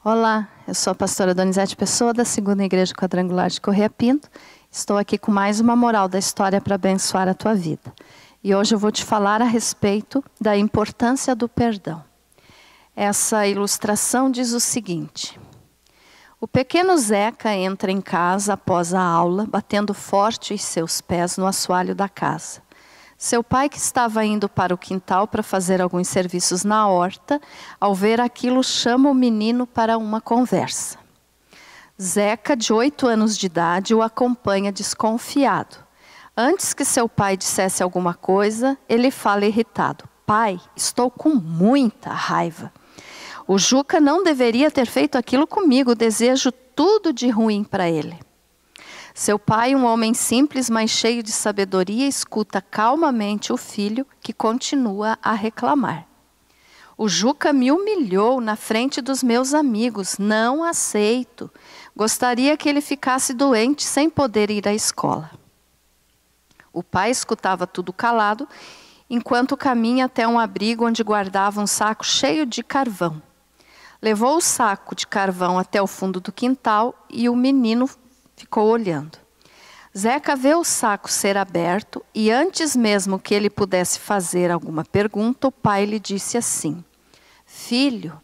Olá, eu sou a pastora Donizete Pessoa, da Segunda Igreja Quadrangular de Correia Pinto. Estou aqui com mais uma moral da história para abençoar a tua vida. E hoje eu vou te falar a respeito da importância do perdão. Essa ilustração diz o seguinte: o pequeno Zeca entra em casa após a aula, batendo forte os seus pés no assoalho da casa. Seu pai, que estava indo para o quintal para fazer alguns serviços na horta, ao ver aquilo, chama o menino para uma conversa. Zeca, de 8 anos de idade, o acompanha desconfiado. Antes que seu pai dissesse alguma coisa, ele fala irritado: pai, estou com muita raiva. O Juca não deveria ter feito aquilo comigo, desejo tudo de ruim para ele. Seu pai, um homem simples, mas cheio de sabedoria, escuta calmamente o filho, que continua a reclamar. O Juca me humilhou na frente dos meus amigos, não aceito. Gostaria que ele ficasse doente sem poder ir à escola. O pai escutava tudo calado, enquanto caminha até um abrigo onde guardava um saco cheio de carvão. Levou o saco de carvão até o fundo do quintal e o menino ficou olhando. Zeca vê o saco ser aberto e antes mesmo que ele pudesse fazer alguma pergunta, o pai lhe disse assim: filho,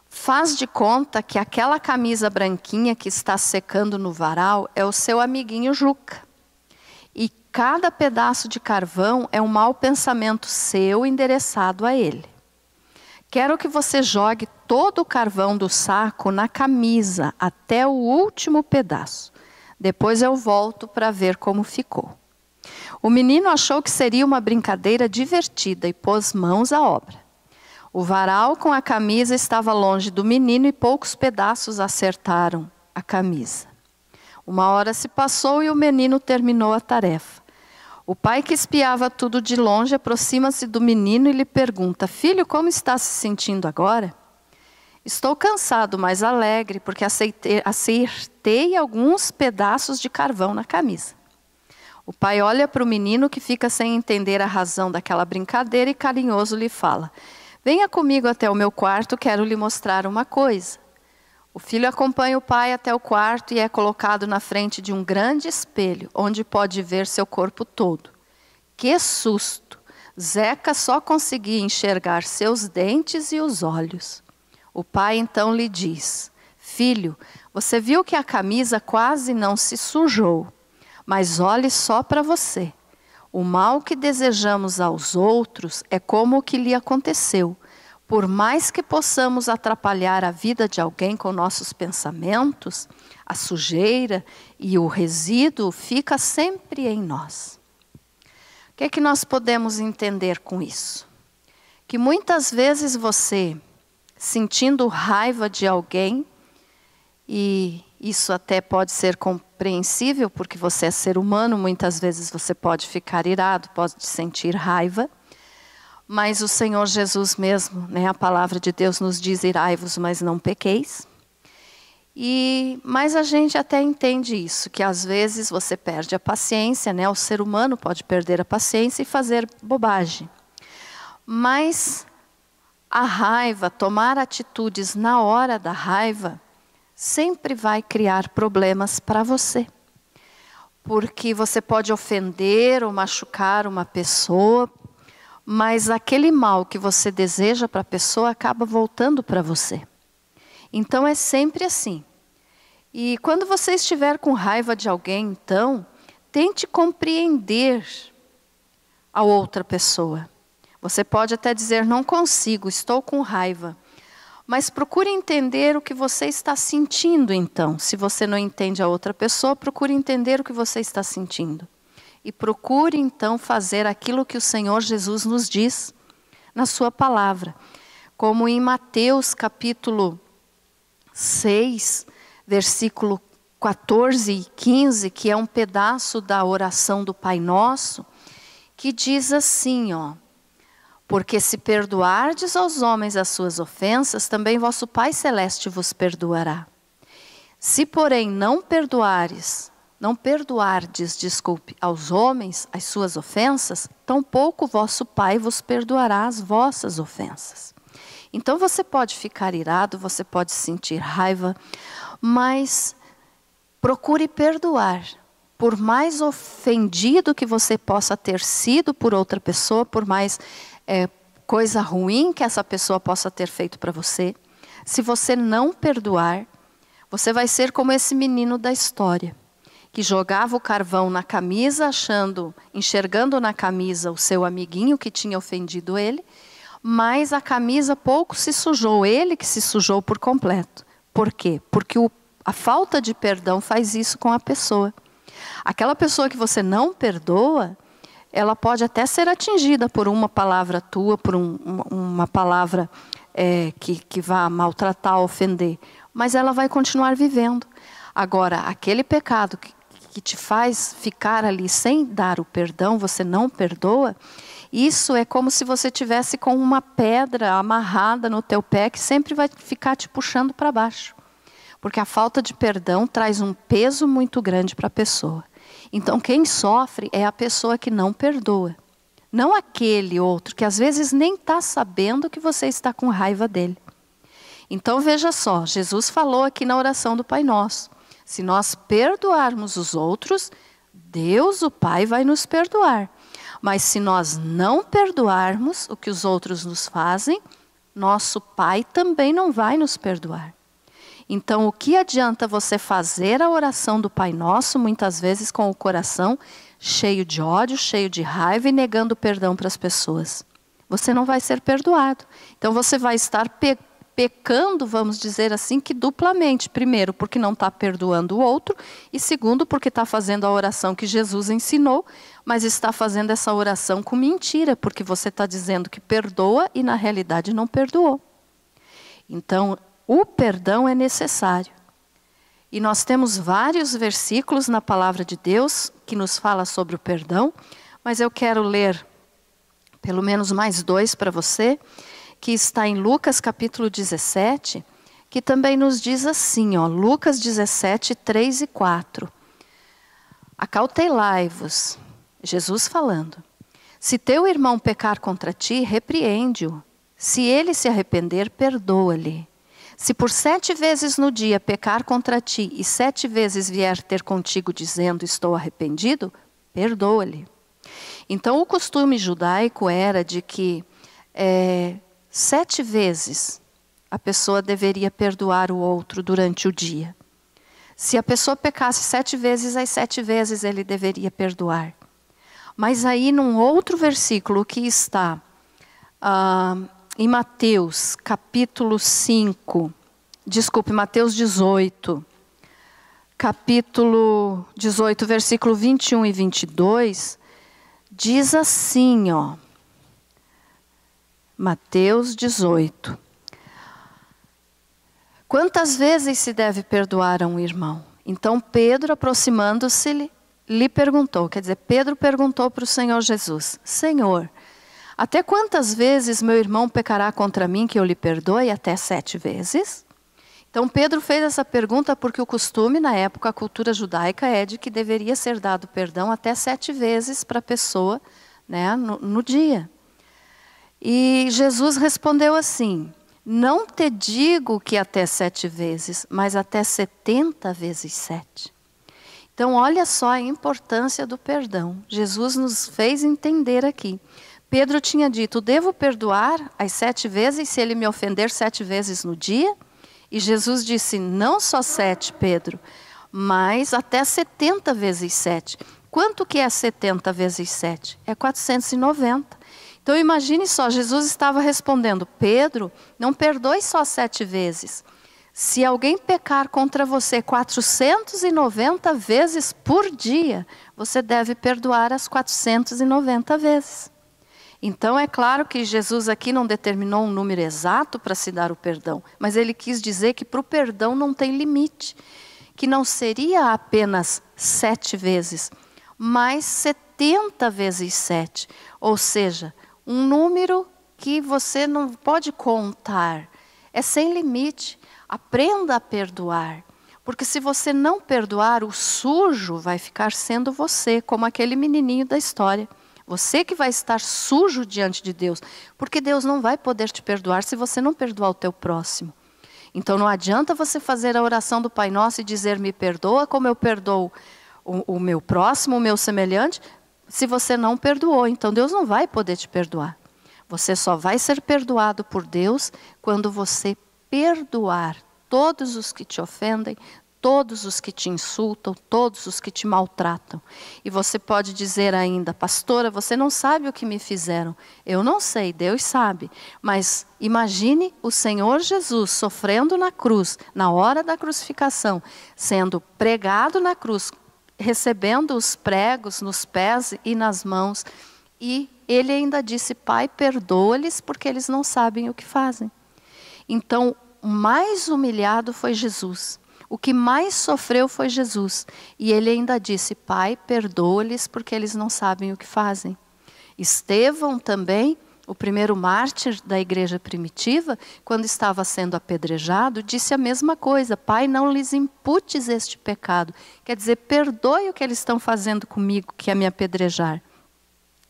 faz de conta que aquela camisa branquinha que está secando no varal é o seu amiguinho Juca. E cada pedaço de carvão é um mau pensamento seu endereçado a ele. Quero que você jogue todo o carvão do saco na camisa, até o último pedaço. Depois eu volto para ver como ficou. O menino achou que seria uma brincadeira divertida e pôs mãos à obra. O varal com a camisa estava longe do menino e poucos pedaços acertaram a camisa. 1 hora se passou e o menino terminou a tarefa. O pai, que espiava tudo de longe, aproxima-se do menino e lhe pergunta: filho, como está se sentindo agora? Estou cansado, mas alegre, porque acertei alguns pedaços de carvão na camisa. O pai olha para o menino, que fica sem entender a razão daquela brincadeira, e carinhoso lhe fala: venha comigo até o meu quarto, quero lhe mostrar uma coisa. O filho acompanha o pai até o quarto e é colocado na frente de um grande espelho, onde pode ver seu corpo todo. Que susto! Zeca só conseguia enxergar seus dentes e os olhos. O pai então lhe diz: filho, você viu que a camisa quase não se sujou, mas olhe só para você. O mal que desejamos aos outros é como o que lhe aconteceu. Por mais que possamos atrapalhar a vida de alguém com nossos pensamentos, a sujeira e o resíduo fica sempre em nós. O que é que nós podemos entender com isso? Que muitas vezes você, sentindo raiva de alguém, e isso até pode ser compreensível, porque você é ser humano, muitas vezes você pode ficar irado, pode sentir raiva, mas o Senhor Jesus mesmo, a palavra de Deus nos diz: irai-vos, mas não pequeis. Mas a gente até entende isso, que às vezes você perde a paciência, o ser humano pode perder a paciência e fazer bobagem. Mas a raiva, tomar atitudes na hora da raiva, sempre vai criar problemas para você. Porque você pode ofender ou machucar uma pessoa, mas aquele mal que você deseja para a pessoa acaba voltando para você. Então é sempre assim. E quando você estiver com raiva de alguém, então, tente compreender a outra pessoa. Você pode até dizer: não consigo, estou com raiva. Mas procure entender o que você está sentindo então. Se você não entende a outra pessoa, procure entender o que você está sentindo. E procure então fazer aquilo que o Senhor Jesus nos diz na sua palavra. Como em Mateus capítulo 6, versículo 14 e 15, que é um pedaço da oração do Pai Nosso, que diz assim, porque se perdoardes aos homens as suas ofensas, também vosso Pai Celeste vos perdoará. Se porém não perdoardes aos homens as suas ofensas, tampouco vosso Pai vos perdoará as vossas ofensas. Então você pode ficar irado, você pode sentir raiva, mas procure perdoar. Por mais ofendido que você possa ter sido por outra pessoa, por mais coisa ruim que essa pessoa possa ter feito para você, se você não perdoar, você vai ser como esse menino da história, que jogava o carvão na camisa, enxergando na camisa o seu amiguinho que tinha ofendido ele, mas a camisa pouco se sujou, ele que se sujou por completo. Por quê? Porque a falta de perdão faz isso com a pessoa. Aquela pessoa que você não perdoa, ela pode até ser atingida por uma palavra tua, por uma palavra que vá maltratar, ofender, mas ela vai continuar vivendo. Agora, aquele pecado que te faz ficar ali sem dar o perdão, você não perdoa, isso é como se você tivesse com uma pedra amarrada no teu pé que sempre vai ficar te puxando para baixo. Porque a falta de perdão traz um peso muito grande para a pessoa. Então quem sofre é a pessoa que não perdoa. Não aquele outro que às vezes nem está sabendo que você está com raiva dele. Então veja só, Jesus falou aqui na oração do Pai Nosso. Se nós perdoarmos os outros, Deus, o Pai, vai nos perdoar. Mas se nós não perdoarmos o que os outros nos fazem, nosso Pai também não vai nos perdoar. Então, o que adianta você fazer a oração do Pai Nosso, muitas vezes com o coração cheio de ódio, cheio de raiva e negando perdão para as pessoas? Você não vai ser perdoado. Então, você vai estar pecando, vamos dizer assim, que duplamente. Primeiro, porque não está perdoando o outro. E segundo, porque está fazendo a oração que Jesus ensinou, mas está fazendo essa oração com mentira, porque você está dizendo que perdoa e na realidade não perdoou. Então, o perdão é necessário. E nós temos vários versículos na palavra de Deus que nos fala sobre o perdão, mas eu quero ler pelo menos mais 2 para você, que está em Lucas capítulo 17, que também nos diz assim, Lucas 17, 3 e 4. Acautelai-vos, Jesus falando, se teu irmão pecar contra ti, repreende-o. Se ele se arrepender, perdoa-lhe. Se por 7 vezes no dia pecar contra ti e 7 vezes vier ter contigo dizendo estou arrependido, perdoa-lhe. Então o costume judaico era de que 7 vezes a pessoa deveria perdoar o outro durante o dia. Se a pessoa pecasse 7 vezes, as 7 vezes ele deveria perdoar. Mas aí num outro versículo que está em Mateus capítulo 5, Mateus 18, capítulo 18, versículo 21 e 22, diz assim, Mateus 18. Quantas vezes se deve perdoar a um irmão? Então Pedro, aproximando-se, lhe perguntou, quer dizer, Pedro perguntou para o Senhor Jesus, Senhor, até quantas vezes meu irmão pecará contra mim que eu lhe perdoe? Até 7 vezes? Então Pedro fez essa pergunta porque o costume na época, a cultura judaica é de que deveria ser dado perdão até 7 vezes para a pessoa, né, no dia. E Jesus respondeu assim, não te digo que até 7 vezes, mas até 70 vezes 7. Então olha só a importância do perdão. Jesus nos fez entender aqui. Pedro tinha dito, devo perdoar as 7 vezes se ele me ofender 7 vezes no dia? E Jesus disse, não só 7, Pedro, mas até 70 vezes 7. Quanto que é 70 vezes 7? É 490. Então imagine só, Jesus estava respondendo, Pedro, não perdoe só 7 vezes. Se alguém pecar contra você 490 vezes por dia, você deve perdoar as 490 vezes. Então é claro que Jesus aqui não determinou um número exato para se dar o perdão, mas ele quis dizer que para o perdão não tem limite, que não seria apenas 7 vezes, mas 70 vezes 7, ou seja, um número que você não pode contar, é sem limite. Aprenda a perdoar, porque se você não perdoar, o sujo vai ficar sendo você, como aquele menininho da história. Você que vai estar sujo diante de Deus, porque Deus não vai poder te perdoar se você não perdoar o teu próximo. Então não adianta você fazer a oração do Pai Nosso e dizer me perdoa como eu perdoo o meu próximo, o meu semelhante, se você não perdoou. Então Deus não vai poder te perdoar. Você só vai ser perdoado por Deus quando você perdoar todos os que te ofendem, todos os que te insultam, todos os que te maltratam. E você pode dizer ainda, pastora, você não sabe o que me fizeram. Eu não sei, Deus sabe. Mas imagine o Senhor Jesus sofrendo na cruz, na hora da crucificação, sendo pregado na cruz, recebendo os pregos nos pés e nas mãos. E ele ainda disse, Pai, perdoa-lhes porque eles não sabem o que fazem. Então, o mais humilhado foi Jesus. O que mais sofreu foi Jesus. E ele ainda disse, Pai, perdoa-lhes porque eles não sabem o que fazem. Estevão também, o primeiro mártir da igreja primitiva, quando estava sendo apedrejado, disse a mesma coisa. Pai, não lhes imputes este pecado. Quer dizer, perdoe o que eles estão fazendo comigo, que é me apedrejar.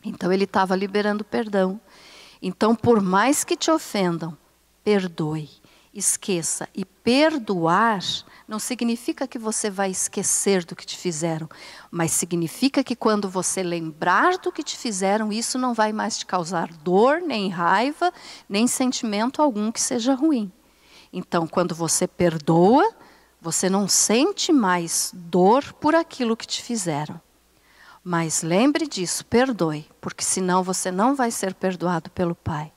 Então ele estava liberando perdão. Então, por mais que te ofendam, perdoe. Esqueça. E perdoar não significa que você vai esquecer do que te fizeram, mas significa que quando você lembrar do que te fizeram, isso não vai mais te causar dor, nem raiva, nem sentimento algum que seja ruim. Então, quando você perdoa, você não sente mais dor por aquilo que te fizeram. Mas lembre disso, perdoe, porque senão você não vai ser perdoado pelo Pai.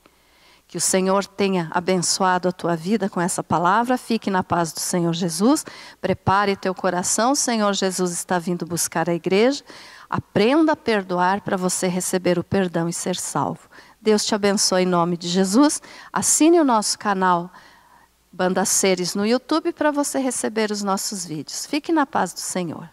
Que o Senhor tenha abençoado a tua vida com essa palavra. Fique na paz do Senhor Jesus. Prepare teu coração. O Senhor Jesus está vindo buscar a igreja. Aprenda a perdoar para você receber o perdão e ser salvo. Deus te abençoe em nome de Jesus. Assine o nosso canal Banda Seres no YouTube para você receber os nossos vídeos. Fique na paz do Senhor.